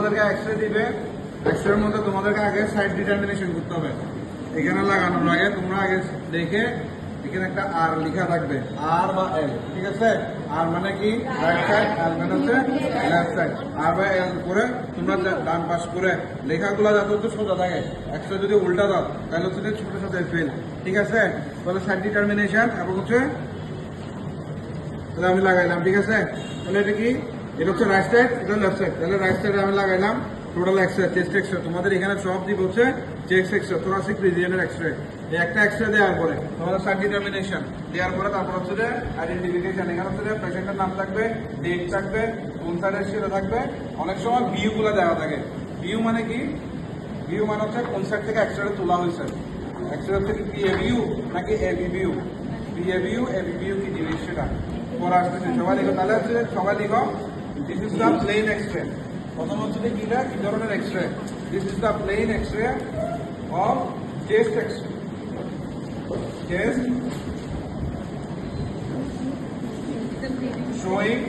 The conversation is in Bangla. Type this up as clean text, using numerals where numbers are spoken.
তোমাদেরকে এক্সরে দিবে, এক্সরের মধ্যে তোমাদেরকে আগে সাইড ডিটারমিনেশন করতে হবে। এখানে লাগানোর আগে তোমরা আগে দেখে এখানে একটা আর লেখা থাকবে, আর বা এল, ঠিক আছে? আর মানে কি রাইট সাইড, আর মানে হচ্ছে লেফট সাইড। আর বা এল করে তোমরা ডান পাশ করে লেখাগুলো যাতে হচ্ছে সোজা থাকে। এক্সরে যদি উল্টা দাও তাহলে হচ্ছে ছোট ছোট ফেল, ঠিক আছে? তাহলে সাইড ডিটারমিনেশন এবং হচ্ছে তাহলে আমি লাগাইলাম, ঠিক আছে? তাহলে এটা কি, এটা হচ্ছে রাইট সাইড, এটা লেফট সাইড। তাহলে রাইট সাইডে আমি লাগাইলাম টোটাল এক্সরে, চেস্ট এক্সরে। তোমাদের এখানে সব দিব হচ্ছে চেস্ট এক্সরে, থোরাসিক রিজিয়নের এক্সরে। এই একটা এক্সরে দেওয়ার পরে তোমাদের সাইড ডিটারমিনেশন দেওয়ার পরে তারপর হচ্ছে যে আইডেন্টিফিকেশন। এখানে হচ্ছে পেশেন্টের নাম থাকবে, ডেট থাকবে, কোন সাইডের সেটা থাকবে। অনেক সময় ভিউ গুলো দেওয়া থাকে। ভিউ মানে কি? ভিউ মানে হচ্ছে কোন সাইড থেকে এক্সরে তোলা হয়েছে। এক্সরে হচ্ছে কি পিএ ভিউ নাকি AB view? PA view, AB view কি জিনিস সেটা পরে আসতেছে। সবাই লিখো, তাহলে হচ্ছে সবাই লিখো, this is the plain x-ray. প্রথম হচ্ছে কি ধরনের x-ray? This is the plain x-ray of chest x-ray, chest showing